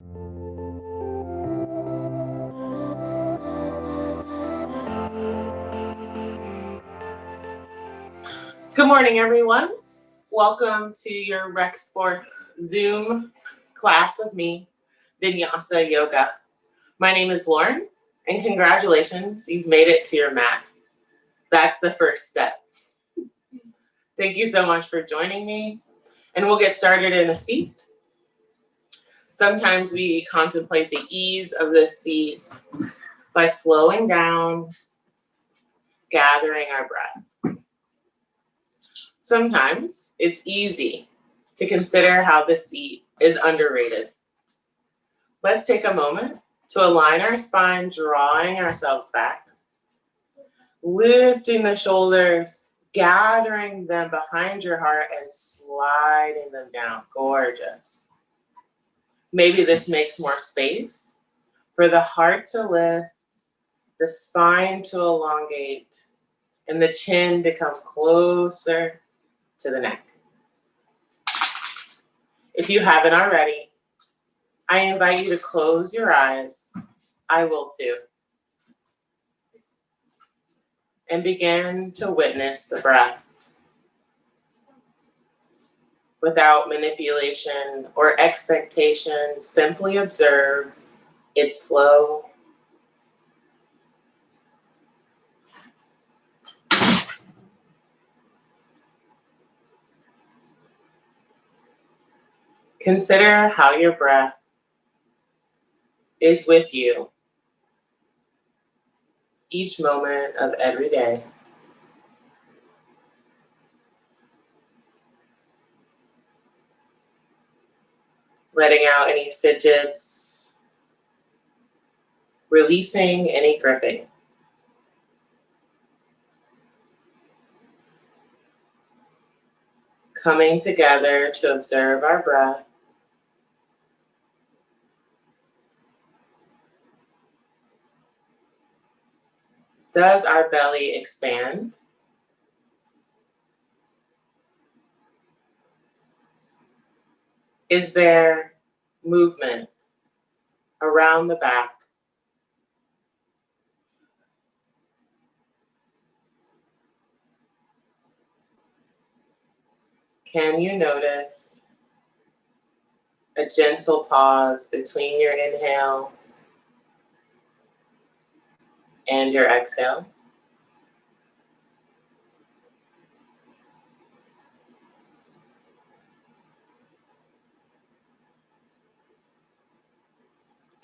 Good morning, everyone. Welcome to your Rec Sports Zoom class with me, Vinyasa Yoga. My name is Lauren, and congratulations, you've made it to your mat. That's the first step. Thank you so much for joining me, and we'll get started in a seat. Sometimes we contemplate the ease of this seat by slowing down, gathering our breath. Sometimes it's easy to consider how the seat is underrated. Let's take a moment to align our spine, drawing ourselves back, lifting the shoulders, gathering them behind your heart and sliding them down. Gorgeous. Maybe this makes more space for the heart to lift, the spine to elongate, and the chin to come closer to the neck. If you haven't already, I invite you to close your eyes. I will too. And begin to witness the breath. Without manipulation or expectation, simply observe its flow. Consider how your breath is with you each moment of every day. Letting out any fidgets, releasing any gripping. Coming together to observe our breath. Does our belly expand? Is there movement around the back? Can you notice a gentle pause between your inhale and your exhale?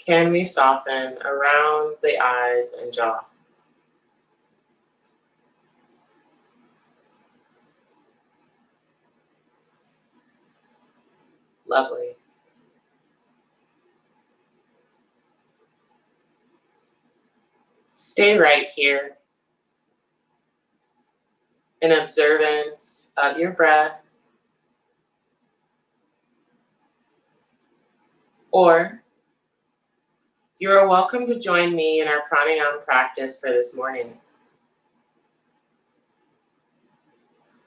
Can we soften around the eyes and jaw? Lovely. Stay right here in observance of your breath, or you are welcome to join me in our pranayama practice for this morning.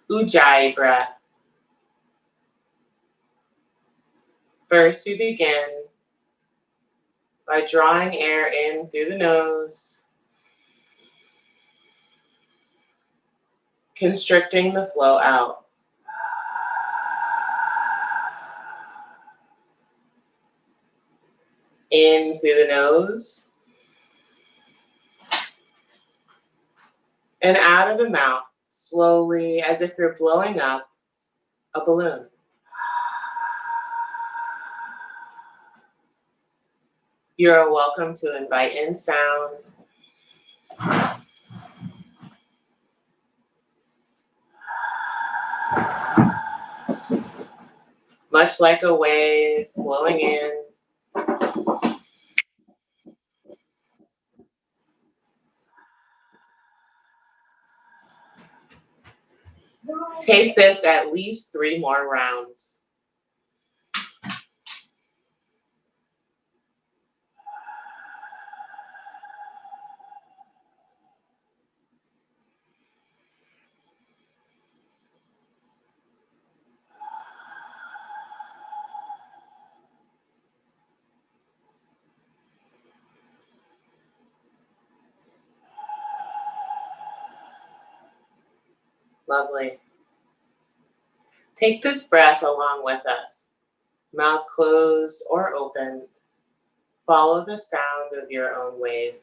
Ujjayi Breath. First, we begin by drawing air in through the nose, constricting the flow out. In through the nose, and out of the mouth, slowly, as if you're blowing up a balloon. You're welcome to invite in sound. Much like a wave flowing in. Take this at least 3 more rounds. Lovely. Take this breath along with us. Mouth closed or open. Follow the sound of your own wave.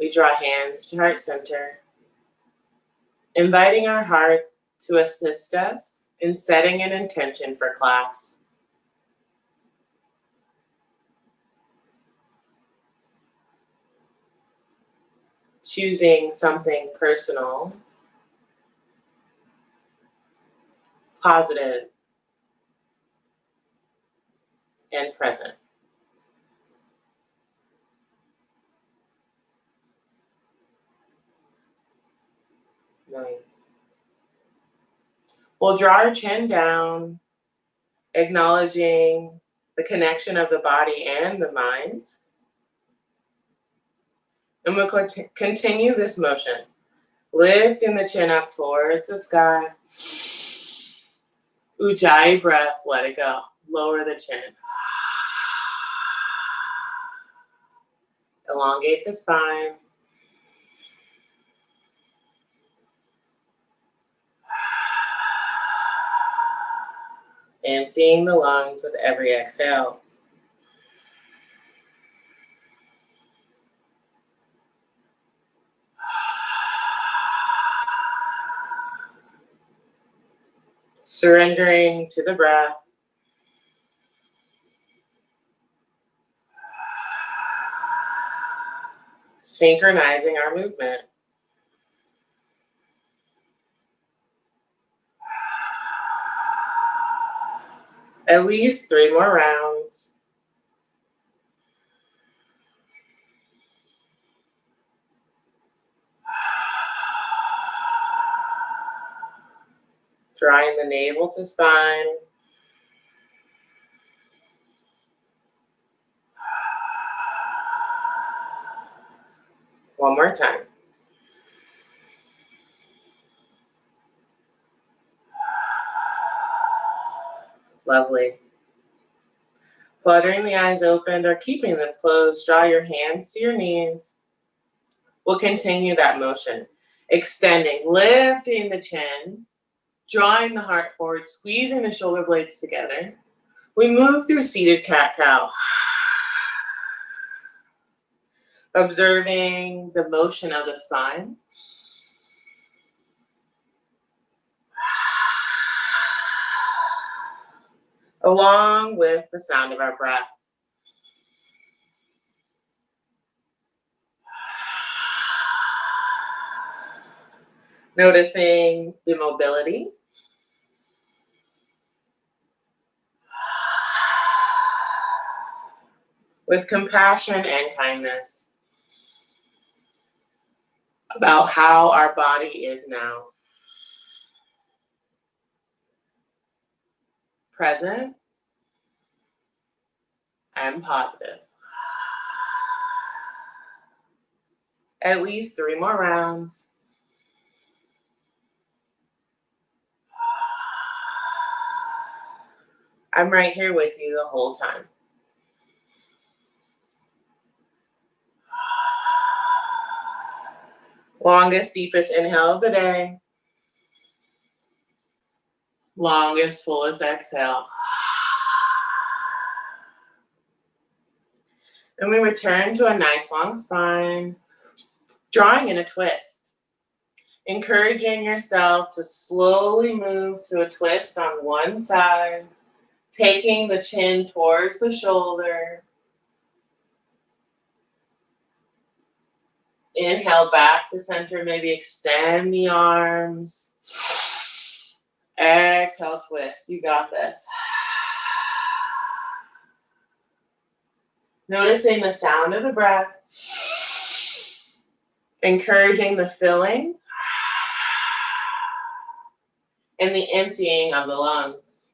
We draw hands to heart center, inviting our heart to assist us in setting an intention for class. Choosing something personal, positive, and present. Nice. We'll draw our chin down, acknowledging the connection of the body and the mind. And we'll continue this motion. Lifting the chin up towards the sky. Ujjayi breath, let it go. Lower the chin. Elongate the spine. Emptying the lungs with every exhale. Surrendering to the breath. Synchronizing our movement. At least 3 more rounds. Drawing the navel to spine. One more time. Lovely. Fluttering the eyes open or keeping them closed, draw your hands to your knees. We'll continue that motion. Extending, lifting the chin, drawing the heart forward, squeezing the shoulder blades together. We move through seated cat-cow. Observing the motion of the spine. Along with the sound of our breath. Noticing the mobility. With compassion and kindness about how our body is now. Present and positive. At least 3 more rounds. I'm right here with you the whole time. Longest, deepest inhale of the day. Longest, fullest exhale. And we return to a nice long spine, drawing in a twist. Encouraging yourself to slowly move to a twist on one side, taking the chin towards the shoulder. Inhale back to center, maybe extend the arms. Exhale, twist. You got this. Noticing the sound of the breath. Encouraging the filling and the emptying of the lungs.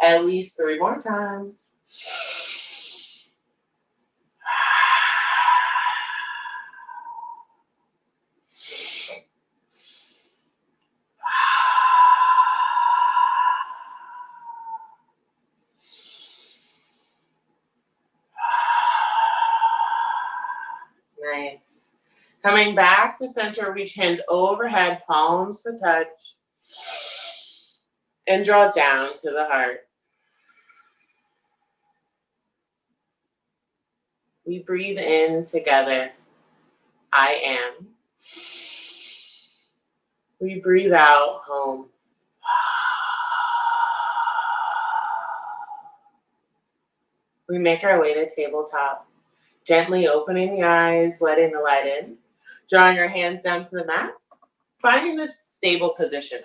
At least 3 more times. Coming back to center, reach hands overhead, palms to touch. And draw down to the heart. We breathe in together. I am. We breathe out, home. We make our way to tabletop. Gently opening the eyes, letting the light in. Drawing our hands down to the mat. Finding this stable position.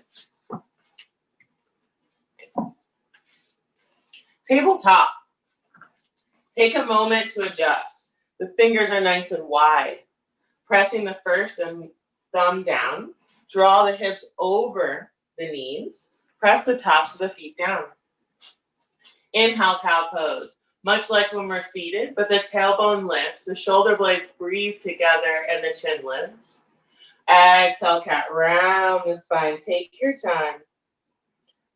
Tabletop. Take a moment to adjust. The fingers are nice and wide. Pressing the first and thumb down. Draw the hips over the knees. Press the tops of the feet down. Inhale, cow pose. Much like when we're seated, but the tailbone lifts, the shoulder blades breathe together, and the chin lifts. Exhale, cat, round the spine. Take your time.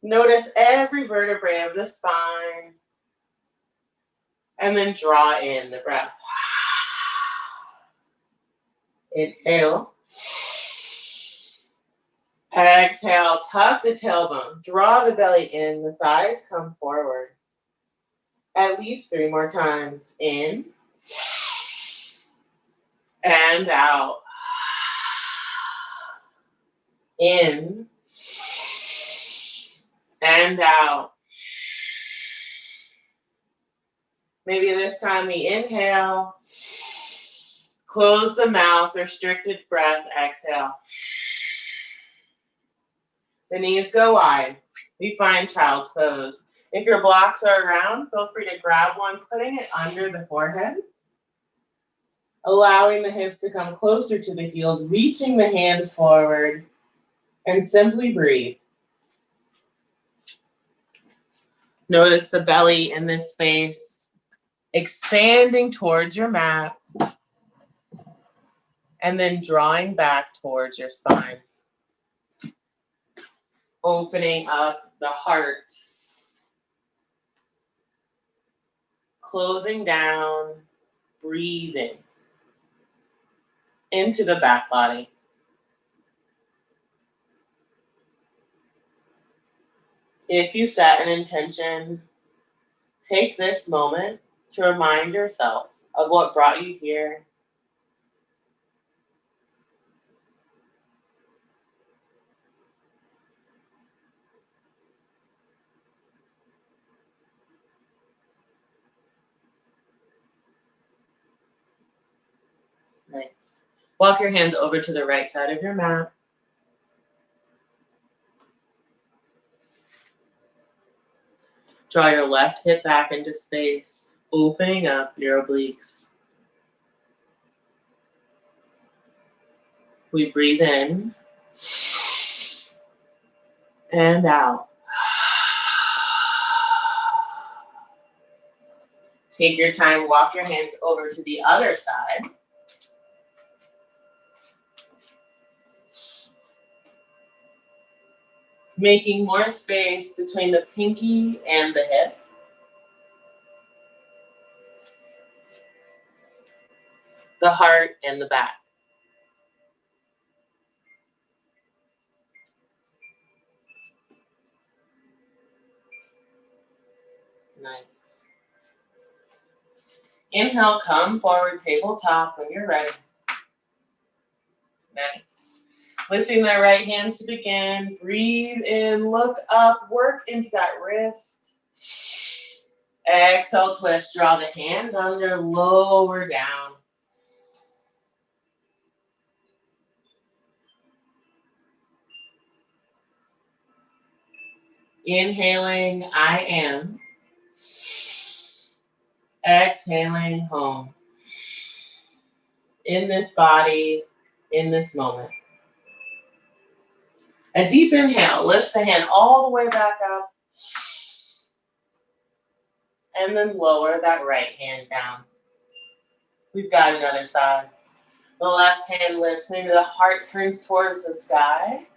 Notice every vertebrae of the spine. And then draw in the breath. Inhale. Exhale, tuck the tailbone. Draw the belly in, the thighs come forward. At least 3 more times. In. And out. In. And out. Maybe this time we inhale. Close the mouth, restricted breath, exhale. The knees go wide. We find child's pose. If your blocks are around, feel free to grab one, putting it under the forehead. Allowing the hips to come closer to the heels, reaching the hands forward, and simply breathe. Notice the belly in this space, expanding towards your mat, and then drawing back towards your spine. Opening up the heart. Closing down, breathing into the back body. If you set an intention, take this moment to remind yourself of what brought you here. Nice. Walk your hands over to the right side of your mat. Draw your left hip back into space, opening up your obliques. We breathe in and out. Take your time, walk your hands over to the other side. Making more space between the pinky and the hip. The heart and the back. Nice. Inhale, come forward, tabletop when you're ready. Nice. Lifting that right hand to begin. Breathe in, look up, work into that wrist. Exhale, twist. Draw the hand under, lower down. Inhaling, I am. Exhaling, home. In this body, in this moment. A deep inhale lifts the hand all the way back up. And then lower that right hand down. We've got another side. The left hand lifts, maybe the heart turns towards the sky.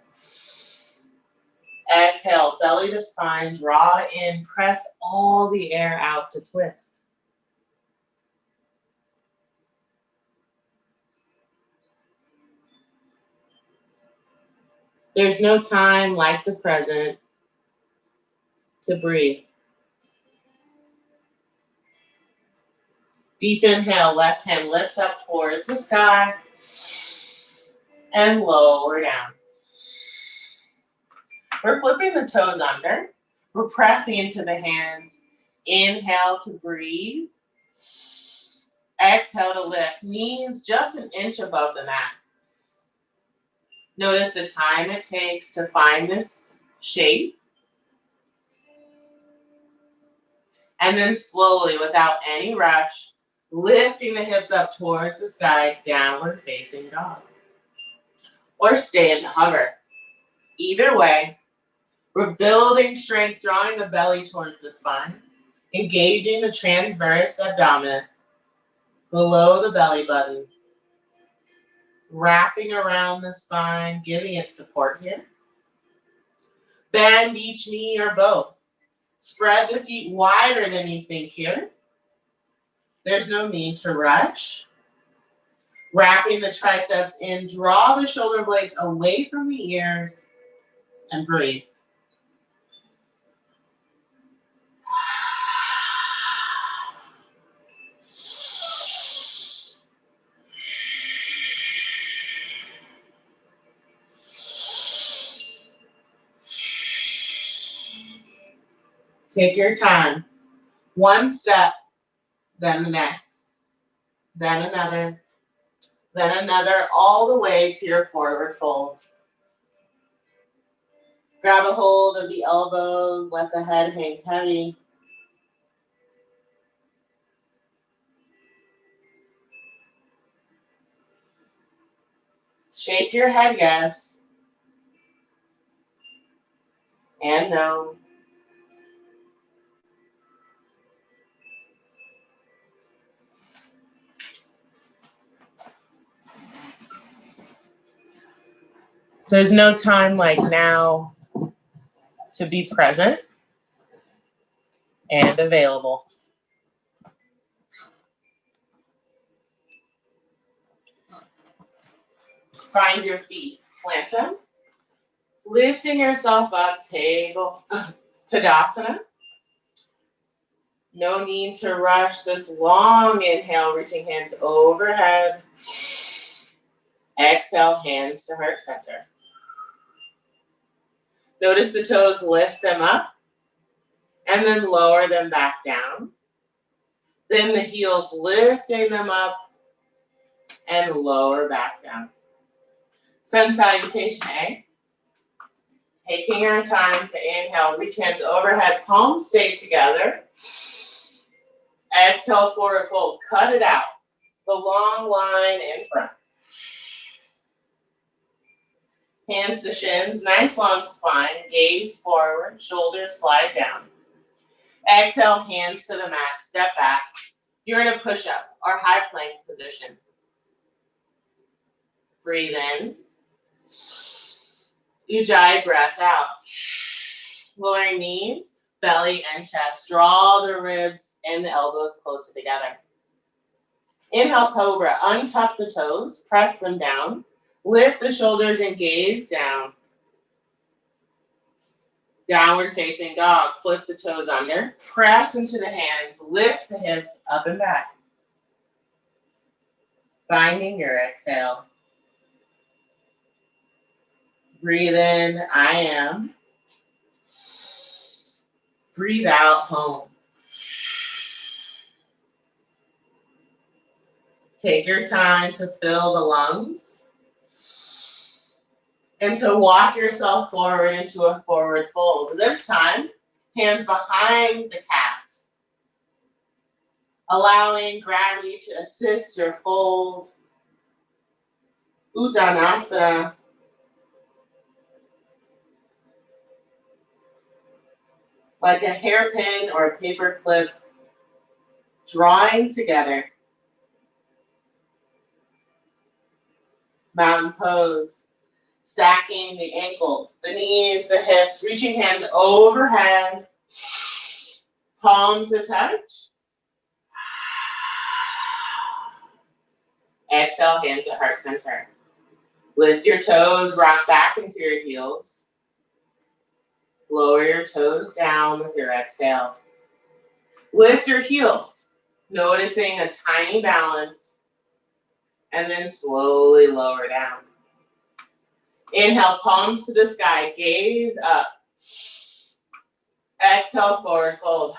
Exhale, belly to spine, draw in, press all the air out to twist. There's no time like the present to breathe. Deep inhale, left hand lifts up towards the sky and lower down. We're flipping the toes under. We're pressing into the hands. Inhale to breathe. Exhale to lift. Knees just an inch above the mat. Notice the time it takes to find this shape. And then slowly, without any rush, lifting the hips up towards the sky, downward facing dog. Or stay in the hover. Either way, we're building strength, drawing the belly towards the spine, engaging the transverse abdominis below the belly button, wrapping around the spine, giving it support here. Bend each knee or both. Spread the feet wider than you think here. There's no need to rush. Wrapping the triceps in, draw the shoulder blades away from the ears and breathe. Take your time. One step, then the next, then another, all the way to your forward fold. Grab a hold of the elbows, let the head hang heavy. Shake your head yes and no. There's no time like now to be present and available. Find your feet, plant them. Lifting yourself up, table, Tadasana. No need to rush this long inhale, reaching hands overhead. Exhale, hands to heart center. Notice the toes, lift them up, and then lower them back down. Then the heels, lifting them up, and lower back down. Sun salutation, eh? Taking our time to inhale, reach hands overhead, palms stay together. Exhale, forward fold, cut it out. The long line in front. Hands to shins, nice long spine, gaze forward, shoulders slide down. Exhale, hands to the mat, step back. You're in a push-up or high plank position. Breathe in. Ujjayi Breath out. Lowering knees, belly and chest. Draw the ribs and the elbows closer together. Inhale, Cobra. Untuck the toes, press them down. Lift the shoulders and gaze down. Downward facing dog. Flip the toes under. Press into the hands. Lift the hips up and back. Finding your exhale. Breathe in, I am. Breathe out, home. Take your time to fill the lungs and to walk yourself forward into a forward fold. This time, hands behind the calves, allowing gravity to assist your fold. Uttanasana. Like a hairpin or a paper clip, drawing together. Mountain pose, stacking the ankles, the knees, the hips, reaching hands overhead, palms to touch. Exhale, hands at heart center. Lift your toes, rock back into your heels. Lower your toes down with your exhale. Lift your heels, noticing a tiny balance, and then slowly lower down. Inhale, palms to the sky, gaze up. Exhale, forward fold.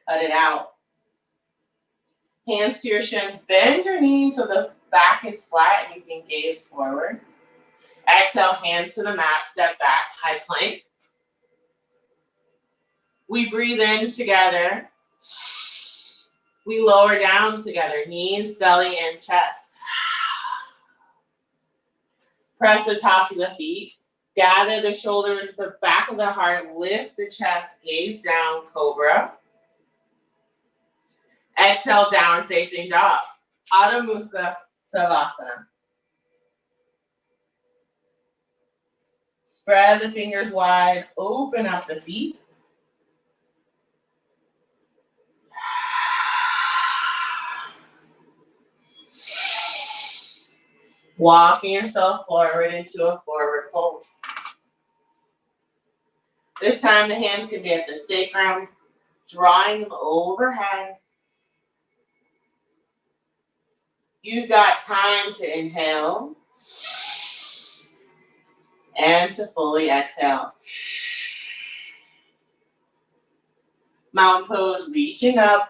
Cut it out. Hands to your shins, bend your knees so the back is flat and you can gaze forward. Exhale, hands to the mat, step back, high plank. We breathe in together. We lower down together, knees, belly, and chest. Press the tops of the feet. Gather the shoulders to the back of the heart. Lift the chest, gaze down, cobra. Exhale, down facing dog. Adho Mukha Shavasana. Spread the fingers wide, open up the feet. Walking yourself forward into a forward fold. This time the hands can be at the sacrum, drawing them overhead. You've got time to inhale and to fully exhale. Mountain pose, reaching up.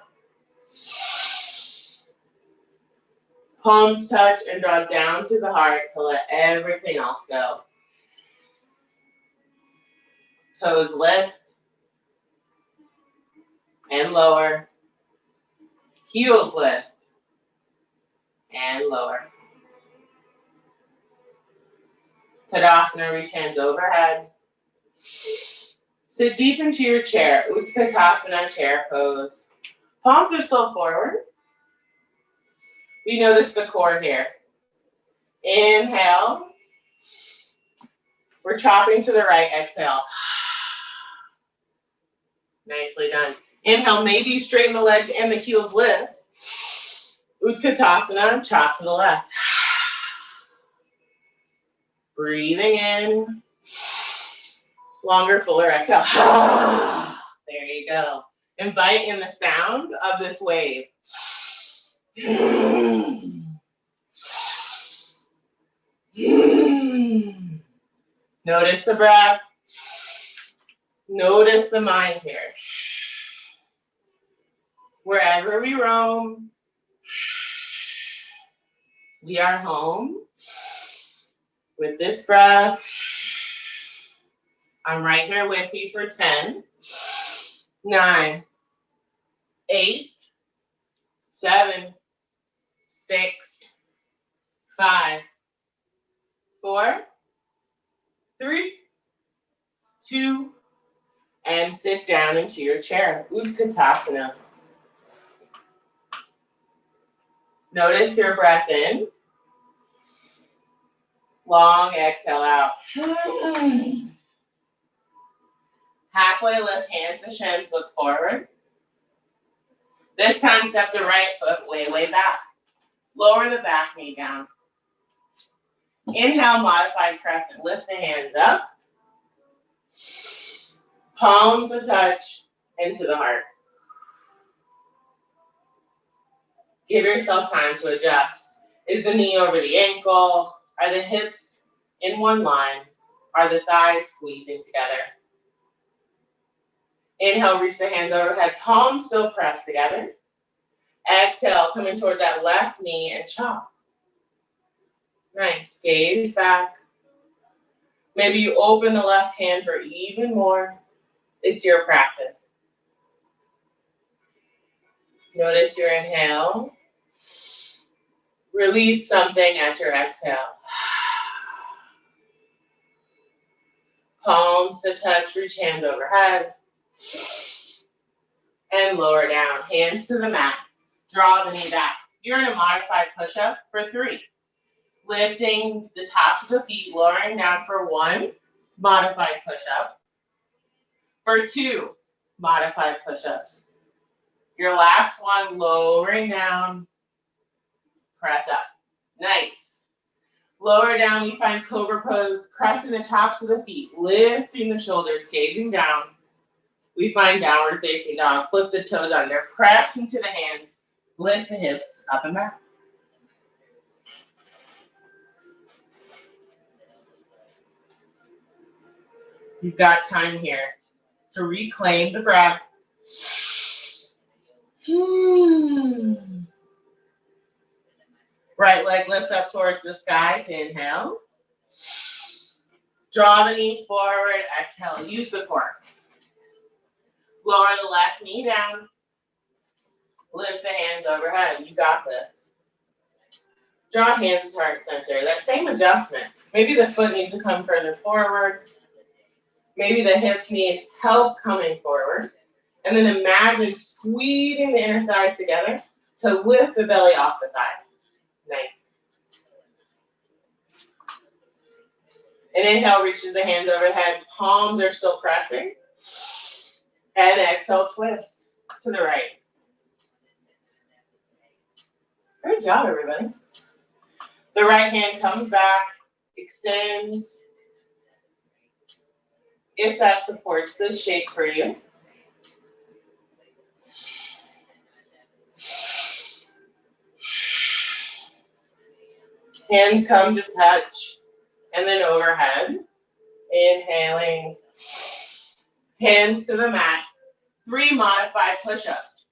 Palms touch and draw down to the heart to let everything else go. Toes lift and lower. Heels lift and lower. Tadasana, reach hands overhead. Sit deep into your chair. Katasana, chair pose. Palms are still forward. We notice the core here. Inhale. We're chopping to the right. Exhale. Nicely done. Inhale, maybe straighten the legs and the heels lift. Utkatasana, chop to the left. Breathing in. Longer, fuller exhale. There you go. Invite in the sound of this wave. Notice the breath. Notice the mind here. Wherever we roam, we are home. With this breath, I'm right here with you for 10, 9, 8, 7, 6, 5, 4, 3, 2, and sit down into your chair. Utkatasana. Notice your breath in. Long exhale out. Halfway lift, hands to shins, look forward. This time, step the right foot way, way back. Lower the back knee down. Inhale, modified crescent. Lift the hands up. Palms a touch into the heart. Give yourself time to adjust. Is the knee over the ankle? Are the hips in one line? Are the thighs squeezing together? Inhale, reach the hands overhead. Palms still pressed together. Exhale, coming towards that left knee and chop. Nice. Gaze back. Maybe you open the left hand for even more. It's your practice. Notice your inhale. Release something at your exhale. Palms to touch, reach hands overhead. And lower down, hands to the mat. Draw the knee back. You're in a modified push-up for 3. Lifting the tops of the feet, lowering down for 1, modified push-up. For 2, modified push-ups. Your last one, lowering down, press up. Nice. Lower down, we find Cobra Pose, pressing the tops of the feet, lifting the shoulders, gazing down. We find downward facing dog, flip the toes under, press into the hands, lift the hips up and back. You've got time here to reclaim the breath. Right leg lifts up towards the sky to inhale. Draw the knee forward, exhale, use the core. Lower the left knee down. Lift the hands overhead, you got this. Draw hands to heart center, that same adjustment. Maybe the foot needs to come further forward. Maybe the hips need help coming forward. And then imagine squeezing the inner thighs together to lift the belly off the thigh. Nice. And inhale reaches the hands overhead. Palms are still pressing. And exhale, twist to the right. Good job, everybody. The right hand comes back, extends. If that supports this shape for you. Hands come to touch, and then overhead. Inhaling. Hands to the mat. 3 modified push-ups.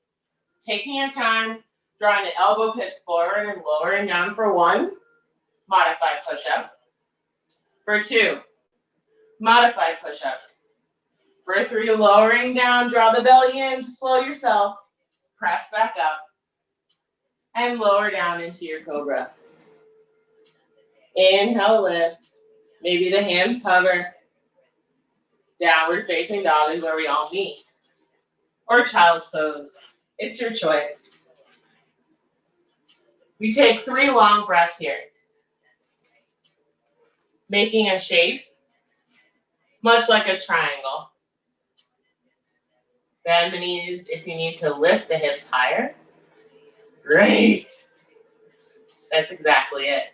Taking your time, drawing the elbow pits forward and lowering down for 1. Modified push-up. For 2. Modified push-ups. For 3, lowering down, draw the belly in to slow yourself. Press back up. And lower down into your cobra. Inhale, lift. Maybe the hands hover. Downward facing dog is where we all meet. Or child's pose. It's your choice. We take 3 long breaths here. Making a shape, much like a triangle. Bend the knees if you need to lift the hips higher. Great. That's exactly it.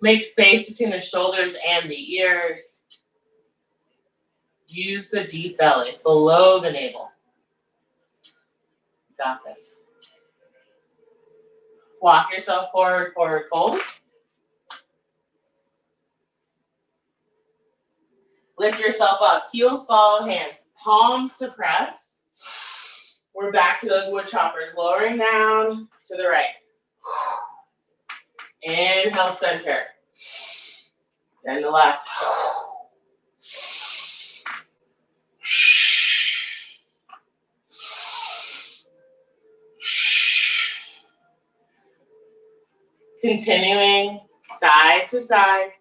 Make space between the shoulders and the ears. Use the deep belly below the navel. Got this. Walk yourself forward, forward fold. Lift yourself up. Heels follow hands. Palms to press. We're back to those wood choppers. Lowering down to the right. Inhale, center. Then the left. Continuing side to side.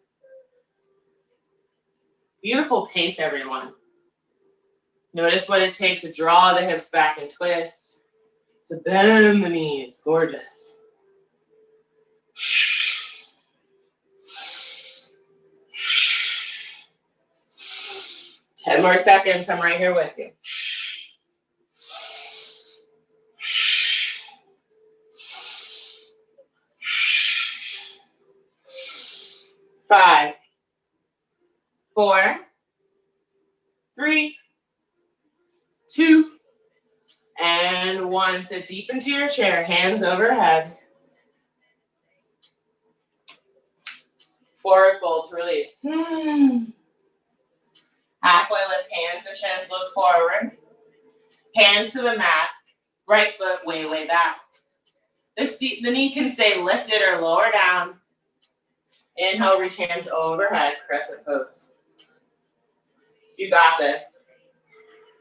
Beautiful pace, everyone. Notice what it takes to draw the hips back and twist. To bend the knees. Gorgeous. Ten more seconds. I'm right here with you. 5, 4, 3, 2, and 1. Sit deep into your chair, hands overhead. Forward fold to release. Halfway lift, hands to shins, look forward. Hands to the mat, right foot way, way back. The knee can stay lifted or lower down. Inhale, reach hands overhead, Crescent Pose. You got this.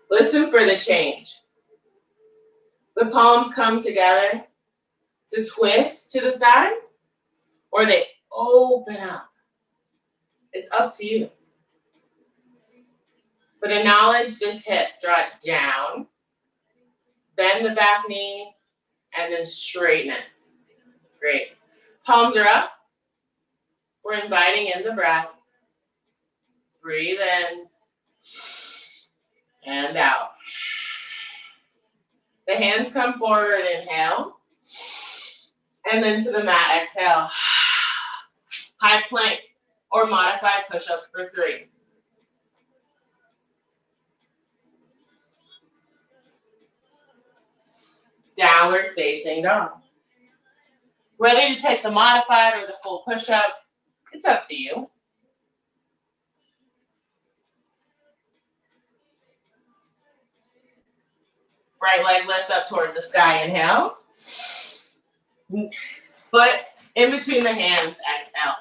Listen for the change. The palms come together to twist to the side, or they open up. It's up to you. But acknowledge this hip, draw it down, bend the back knee, and then straighten it. Great. Palms are up. We're inviting in the breath. Breathe in and out. The hands come forward, inhale. And then to the mat, exhale. high plank, or modified push-ups for 3. Downward facing dog. Ready to take the modified or the full push-up? It's up to you. Right leg lifts up towards the sky, inhale. Foot in between the hands, exhale.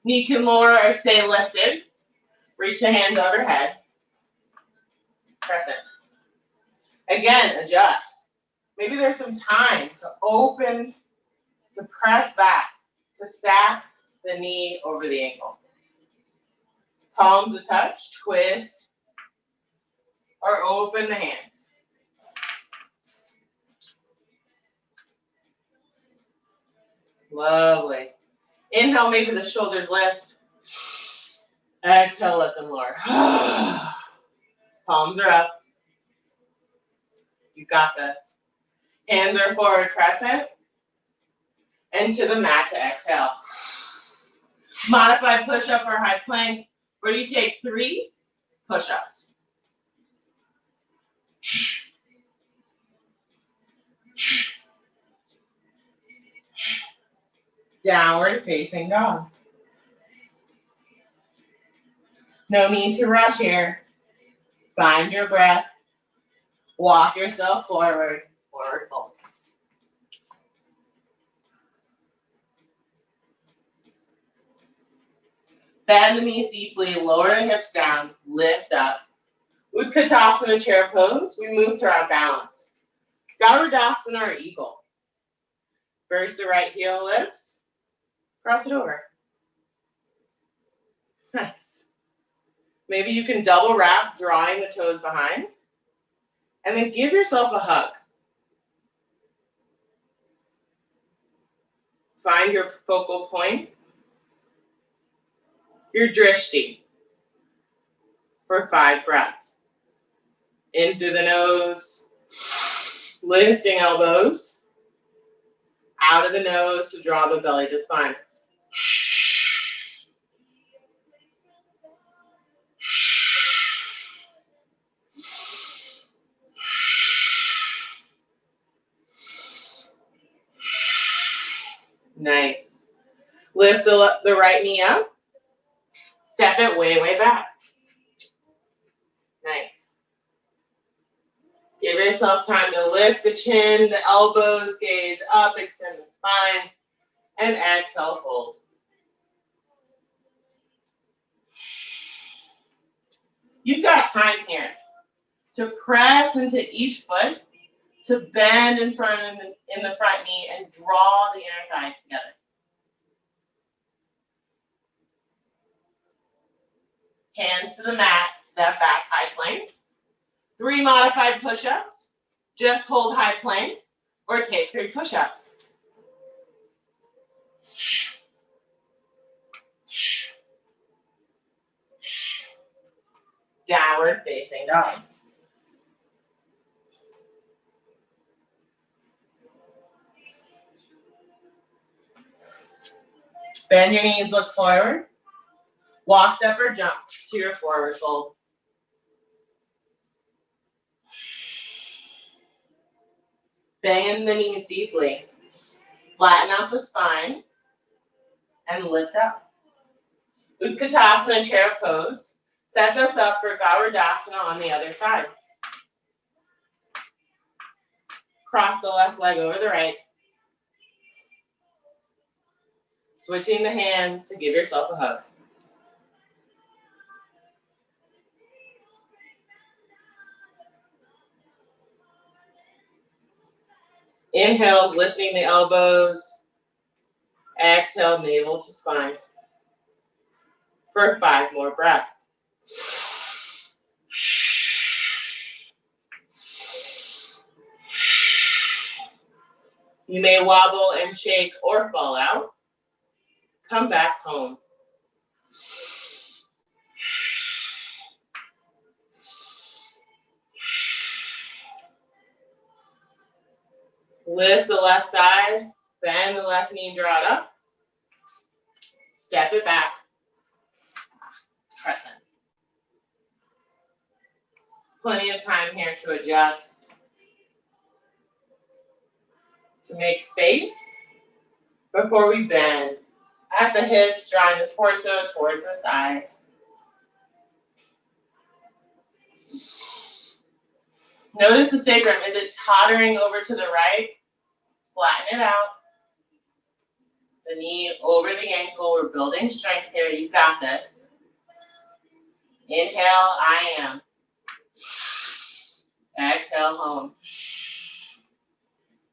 Knee can lower or stay lifted. Reach the hands overhead. Crescent. Again, adjust. Maybe there's some time to open, to press back, to stack the knee over the ankle. Palms a touch, twist, or open the hands. Lovely. Inhale, maybe the shoulders lift. Exhale, let them lower. Palms are up. You got this. Hands are forward crescent. And to the mat to exhale. Modified push-up or high plank, where you take 3 push-ups. Downward facing dog. No need to rush here. Find your breath. Walk yourself forward, forward fold. Bend the knees deeply, lower the hips down, lift up. With Katasana chair pose, we move to our balance. Tadasana or eagle. First, the right heel lifts, cross it over. Nice. Maybe you can double wrap, drawing the toes behind, and then give yourself a hug. Find your focal point, your drishti, for 5 breaths. In through the nose, lifting elbows, out of the nose to draw the belly to spine. Nice. Lift the right knee up. Step it way, way back. Nice. Give yourself time to lift the chin, the elbows, gaze up, extend the spine, and exhale, fold. You've got time here to press into each foot, to bend in the front knee and draw the inner thighs together. Hands to the mat, step back, high plank. 3 modified push-ups. Just hold high plank or take 3 push-ups. Downward facing dog. Bend your knees, look forward. Walk, step, or jump to your forward fold. Bend the knees deeply. Flatten out the spine and lift up. Utkatasana chair pose sets us up for Tadasana on the other side. Cross the left leg over the right. Switching the hands to give yourself a hug. Inhale, lifting the elbows. Exhale, navel to spine. For 5 more breaths. You may wobble and shake or fall out. Come back home. Lift the left thigh, bend the left knee, draw it up. Step it back. Crescent. Plenty of time here to adjust. To make space before we bend. At the hips, drawing the torso towards the thighs. Notice the sacrum. Is it tottering over to the right? Flatten it out. The knee over the ankle. We're building strength here. You got this. Inhale, I am. Exhale, home.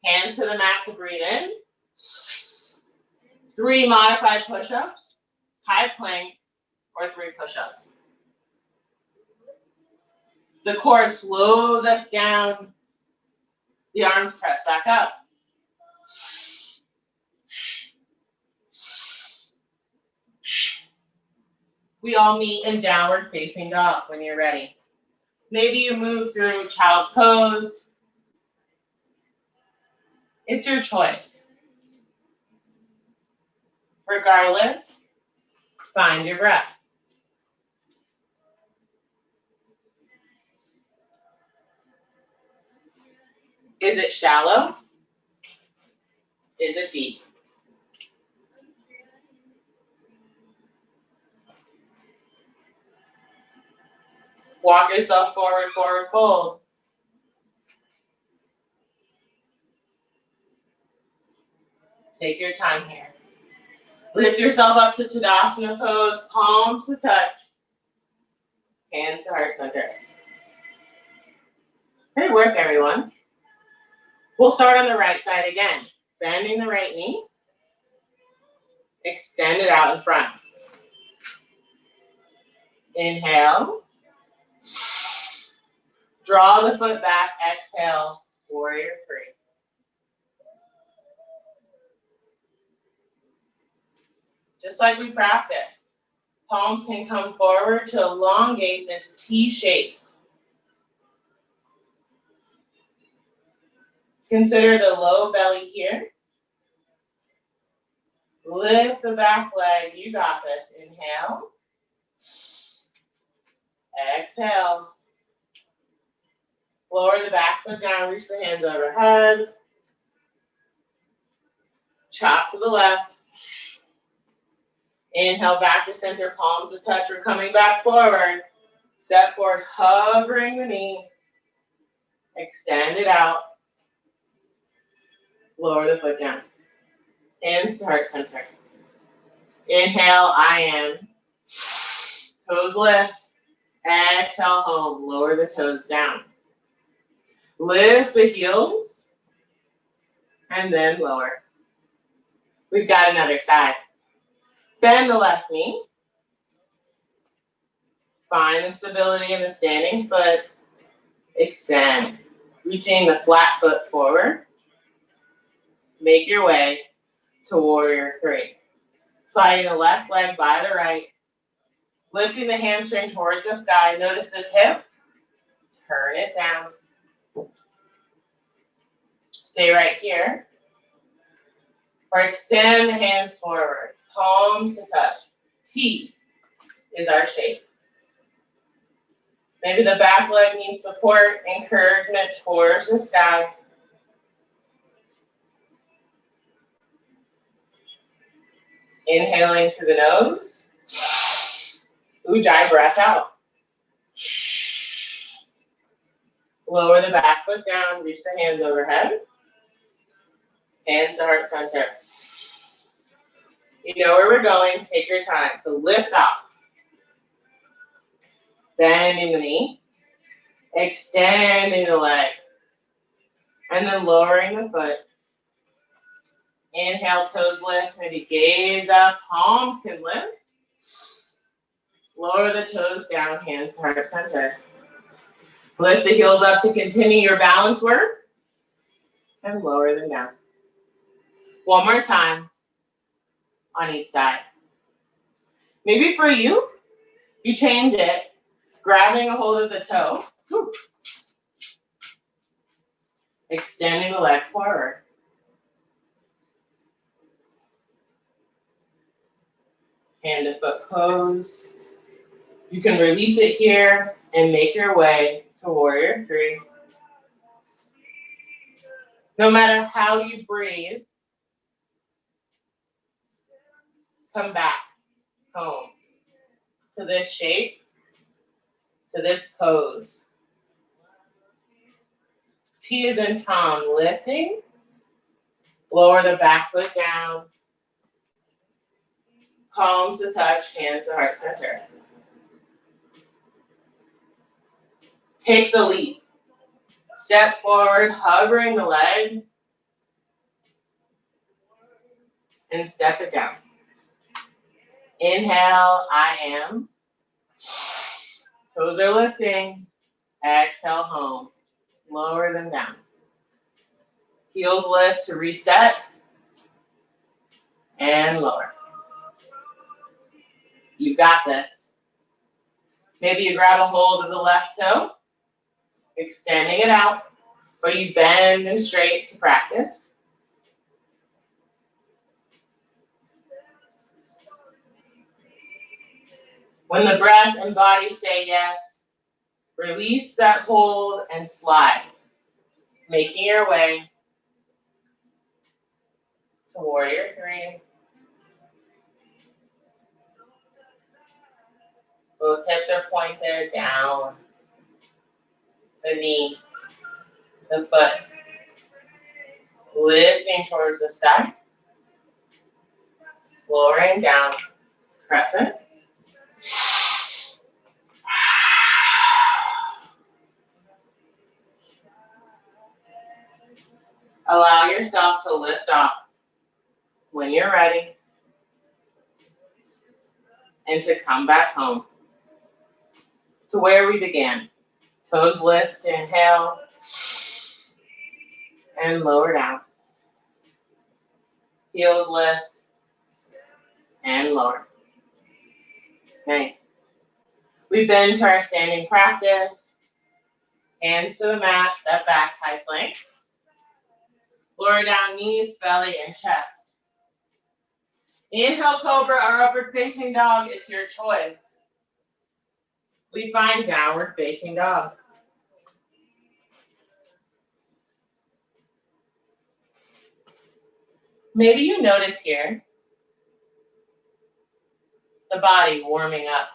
Hand to the mat to breathe in. 3 modified push-ups, high plank, or 3 push-ups. The core slows us down. The arms press back up. We all meet in downward facing dog when you're ready. Maybe you move through child's pose. It's your choice. Regardless, find your breath. Is it shallow? Is it deep? Walk yourself forward, forward fold. Take your time here. Lift yourself up to Tadasana Pose, palms to touch, hands to heart center. Great work, everyone. We'll start on the right side again. Bending the right knee. Extend it out in front. Inhale. Draw the foot back. Exhale. Warrior 3. Just like we practiced. Palms can come forward to elongate this T shape. Consider the low belly here. Lift the back leg. You got this. Inhale. Exhale. Lower the back foot down. Reach the hands overhead. Chop to the left. Inhale back to center. Palms to touch. We're coming back forward. Step forward. Hovering the knee. Extend it out. Lower the foot down. Hands to heart center. Inhale, I am. Toes lift. Exhale, home. Lower the toes down. Lift the heels. And then lower. We've got another side. Bend the left knee. Find the stability in the standing foot. Extend. Reaching the flat foot forward. Make your way to warrior 3. Sliding the left leg by the right. Lifting the hamstring towards the sky. Notice this hip. Turn it down. Stay right here. Or extend the hands forward. Palms to touch. T is our shape. Maybe the back leg needs support, encouragement towards the sky. Inhaling through the nose. Ujjayi Breath out. Lower the back foot down. Reach the hands overhead. Hands to heart center. You know where we're going. Take your time to lift up. Bending the knee. Extending the leg. And then lowering the foot. Inhale, toes lift. Maybe gaze up. Palms can lift. Lower the toes down. Hands to heart center. Lift the heels up to continue your balance work. And lower them down. One more time on each side. Maybe for you, you change it. Grabbing a hold of the toe. Extending the leg forward. Hand to foot pose. You can release it here and make your way to warrior three. No matter how you breathe, come back home to this shape, to this pose. T is in Tom, lifting. Lower the back foot down. Palms to touch, hands to heart center. Take the leap. Step forward, hovering the leg. And step it down. Inhale, I am. Toes are lifting. Exhale, home. Lower them down. Heels lift to reset. And lower. You got this. Maybe you grab a hold of the left toe, extending it out, or you bend and straight to practice. When the breath and body say yes, release that hold and slide, making your way to warrior three. Both hips are pointed down. The knee, the foot, lifting towards the sky. Lowering down, crescent. Allow yourself to lift off when you're ready and to come back home to where we began. Toes lift, inhale, and lower down. Heels lift and lower. Okay. We've been to our standing practice. Hands to the mat, step back, high plank. Lower down knees, belly, and chest. Inhale, cobra or upward facing dog, it's your choice. We find downward facing dog. Maybe you notice here the body warming up.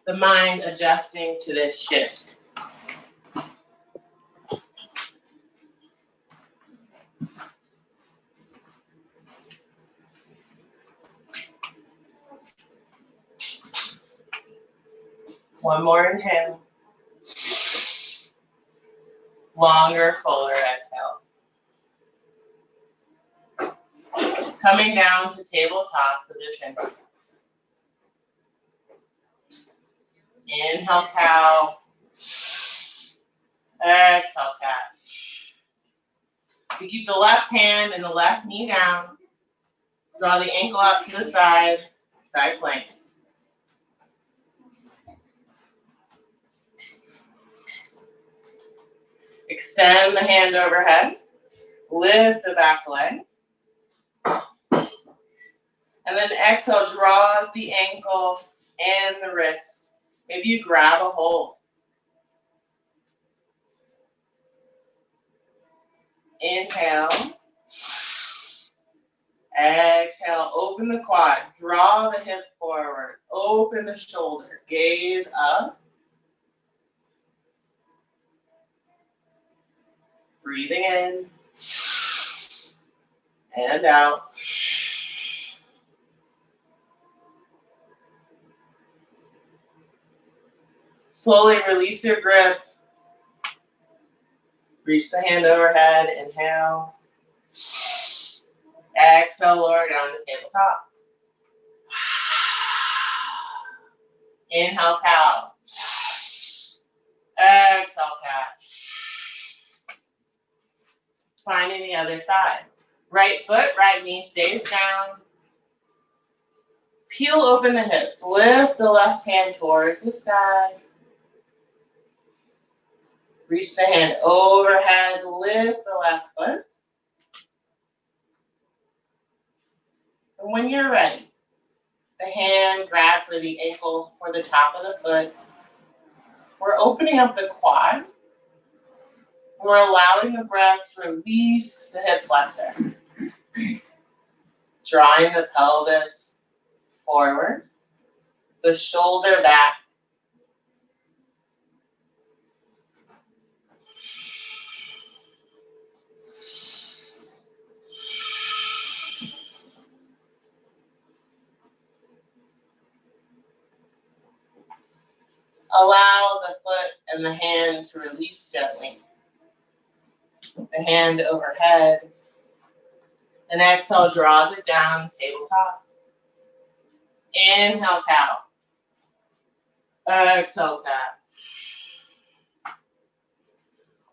The mind adjusting to this shift. One more inhale. Longer, fuller exhale. Coming down to tabletop position. Inhale, cow. Exhale, cat. You keep the left hand and the left knee down. Draw the ankle out to the side, side plank. Extend the hand overhead. Lift the back leg. And then exhale, draws the ankle and the wrist. Maybe you grab a hold. Inhale. Exhale, open the quad. Draw the hip forward. Open the shoulder. Gaze up. Breathing in. And out. Slowly release your grip. Reach the hand overhead. Inhale. Exhale, lower down to tabletop. Inhale, cow. Exhale, cat. Finding the other side. Right foot, right knee stays down. Peel open the hips. Lift the left hand towards the sky. Reach the hand overhead. Lift the left foot. And when you're ready, the hand grab for the ankle or the top of the foot. We're opening up the quad. We're allowing the breath to release the hip flexor. Drawing the pelvis forward, the shoulder back. Allow the foot and the hand to release gently. The hand overhead. And exhale, draws it down, tabletop. Inhale, cow. Exhale, cat.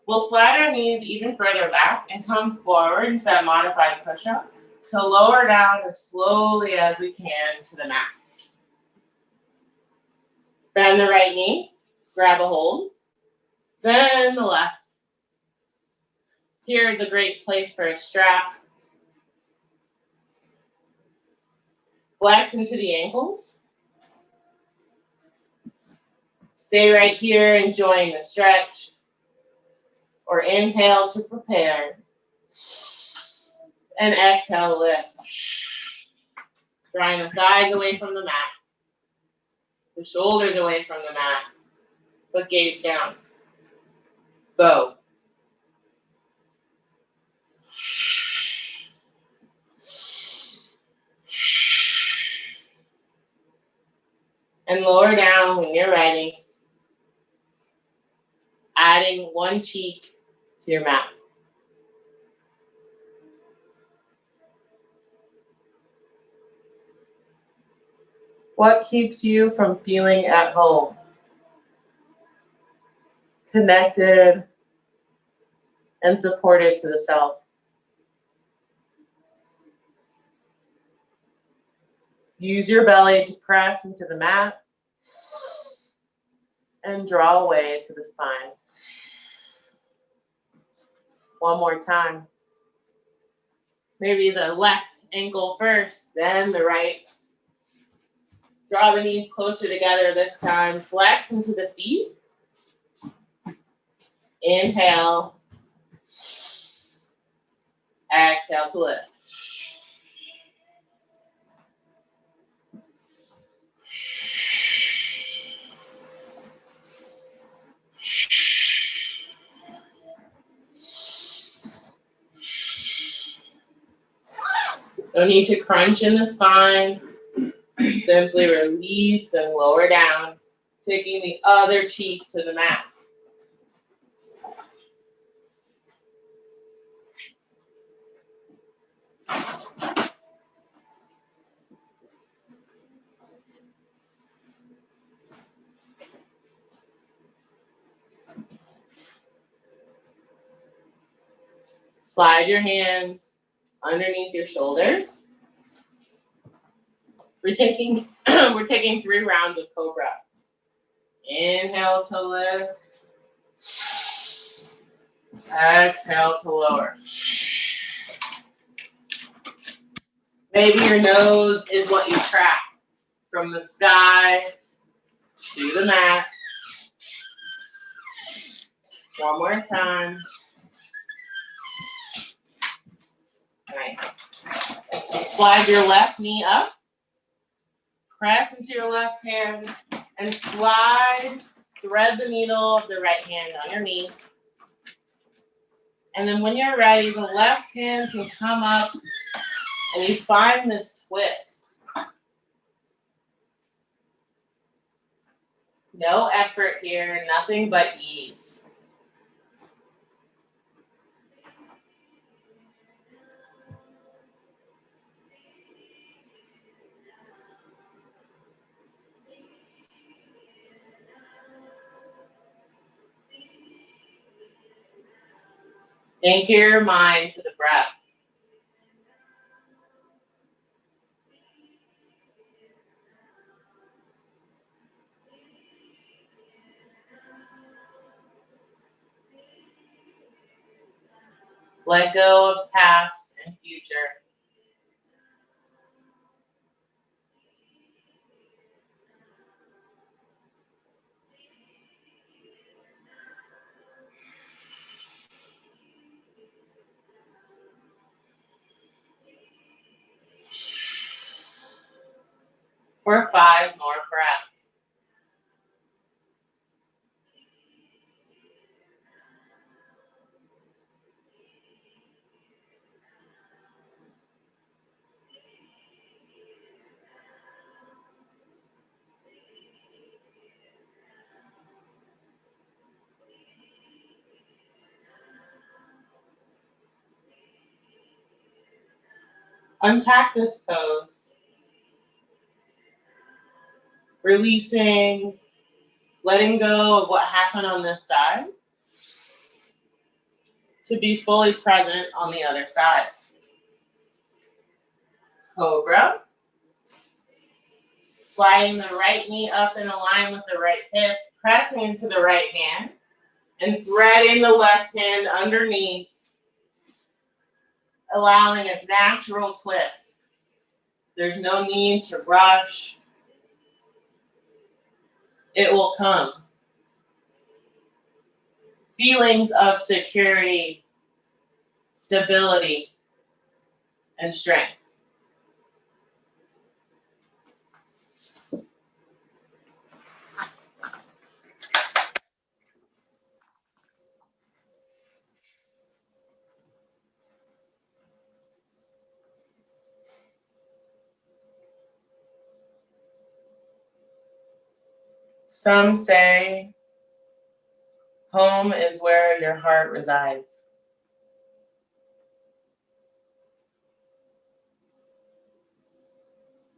We'll slide our knees even further back and come forward into that modified push-up to lower down as slowly as we can to the mat. Bend the right knee, grab a hold, then the left. Here is a great place for a strap. Flex into the ankles. Stay right here, enjoying the stretch. Or inhale to prepare. And exhale, lift. Drawing the thighs away from the mat. The shoulders away from the mat. But gaze down. Bow. And lower down when you're ready. Adding one cheek to your mat. What keeps you from feeling at home? Connected and supported to the self. Use your belly to press into the mat and draw away to the spine. One more time. Maybe the left ankle first, then the right. Draw the knees closer together this time. Flex into the feet. Inhale. Exhale to lift. No need to crunch in the spine. Simply release and lower down, taking the other cheek to the mat. Slide your hands underneath your shoulders. We're taking 3 rounds of Cobra. Inhale to lift. Exhale to lower. Maybe your nose is what you track from the sky to the mat. One more time. Nice. Slide your left knee up. Press into your left hand and slide, thread the needle of the right hand on your knee. And then when you're ready, the left hand can come up and you find this twist. No effort here, nothing but ease. Anchor your mind to the breath. Let go of past and future. for 5 more breaths. Unpack this pose, releasing, letting go of what happened on this side to be fully present on the other side. Cobra. Sliding the right knee up in line with the right hip, pressing into the right hand, and threading the left hand underneath, allowing a natural twist. There's no need to rush. It will come. Feelings of security, stability, and strength. Some say home is where your heart resides.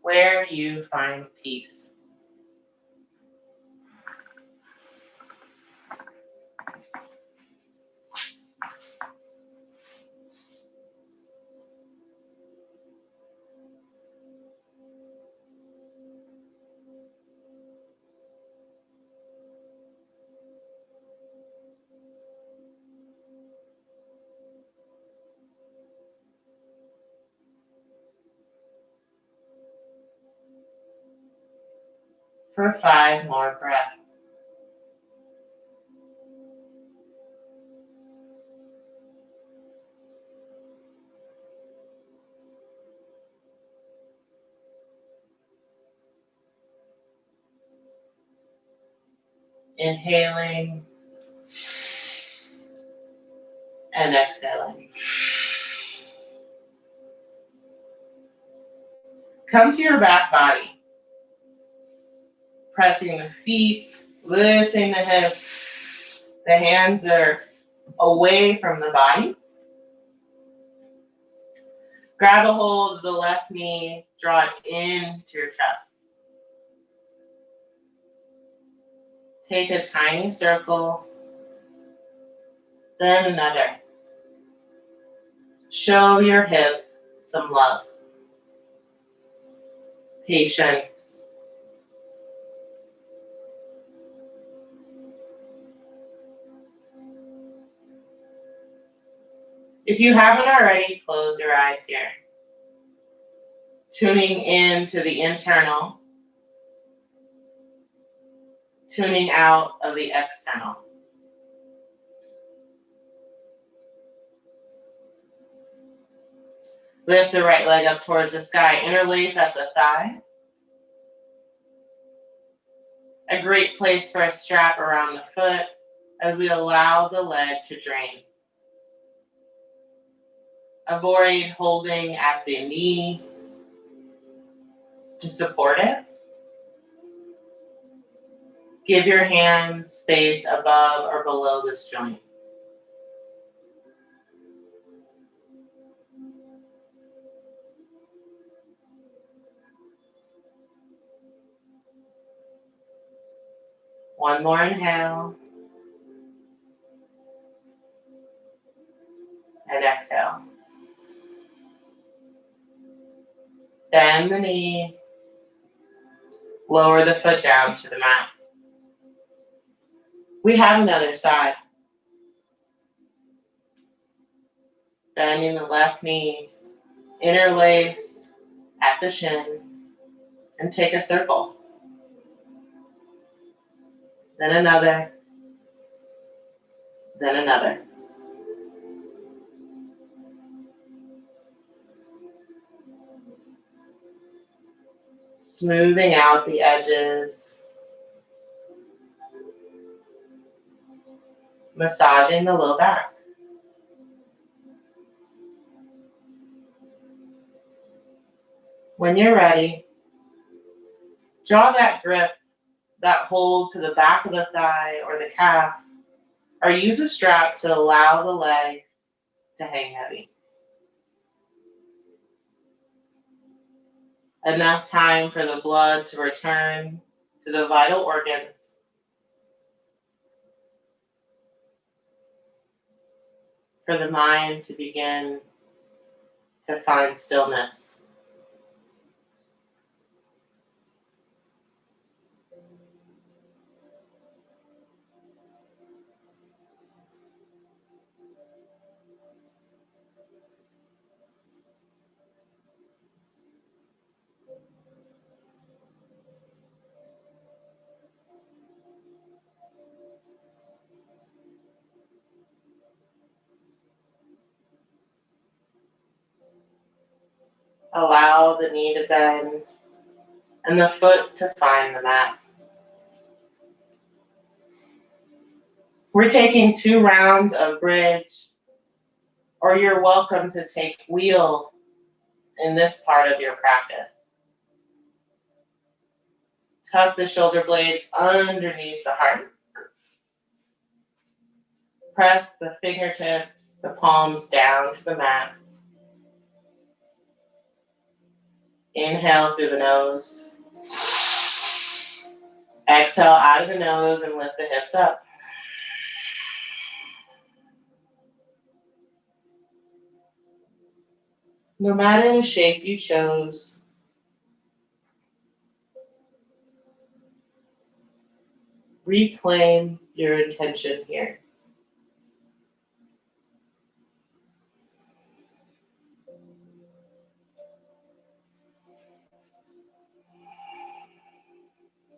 Where you find peace. For 5 more breaths. Inhaling and exhaling. Come to your back body. Pressing the feet, lifting the hips. The hands are away from the body. Grab a hold of the left knee, draw it into your chest. Take a tiny circle, then another. Show your hip some love, patience. If you haven't already, close your eyes here. Tuning in to the internal, tuning out of the external. Lift the right leg up towards the sky. Interlace at the thigh. A great place for a strap around the foot as we allow the leg to drain. Avoid holding at the knee to support it. Give your hands space above or below this joint. One more inhale. And exhale. Bend the knee. Lower the foot down to the mat. We have another side. Bending the left knee. Interlace at the shin. And take a circle. Then another. Then another. Smoothing out the edges, massaging the low back. When you're ready, draw that grip, that hold to the back of the thigh or the calf, or use a strap to allow the leg to hang heavy. Enough time for the blood to return to the vital organs. For the mind to begin to find stillness. Allow the knee to bend and the foot to find the mat. We're taking 2 rounds of bridge, or you're welcome to take wheel in this part of your practice. Tuck the shoulder blades underneath the heart. Press the fingertips, the palms down to the mat. Inhale through the nose. Exhale out of the nose and lift the hips up. No matter the shape you chose, reclaim your intention here.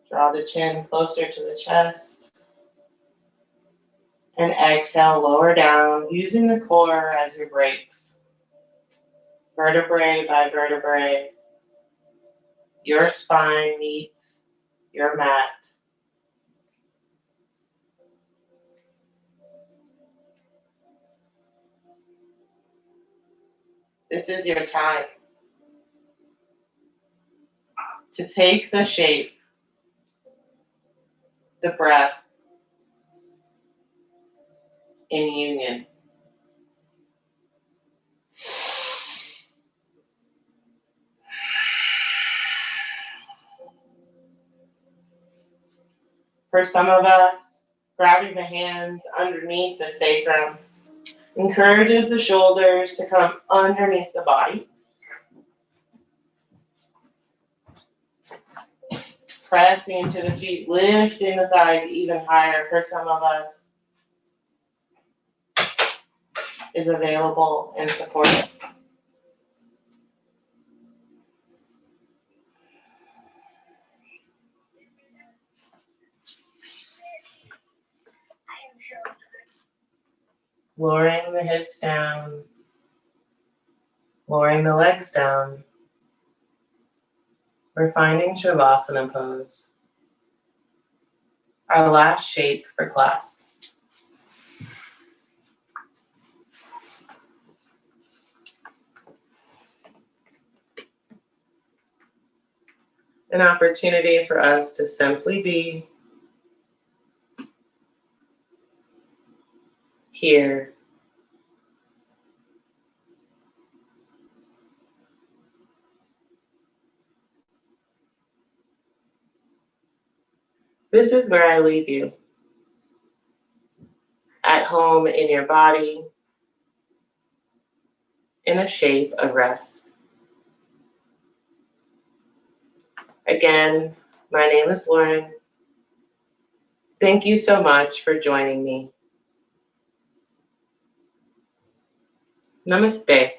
Draw the chin closer to the chest. And exhale, lower down, using the core as your brakes. Vertebrae by vertebrae, your spine meets your mat. This is your time to take the shape, the breath, in union. For some of us, grabbing the hands underneath the sacrum encourages the shoulders to come underneath the body. Pressing into the feet, lifting the thighs even higher for some of us is available and supportive. Lowering the hips down, lowering the legs down. We're finding Shavasana Pose, our last shape for class. An opportunity for us to simply be here. This is where I leave you. At home in your body, in a shape of rest. Again, my name is Lauren. Thank you so much for joining me. Namaste.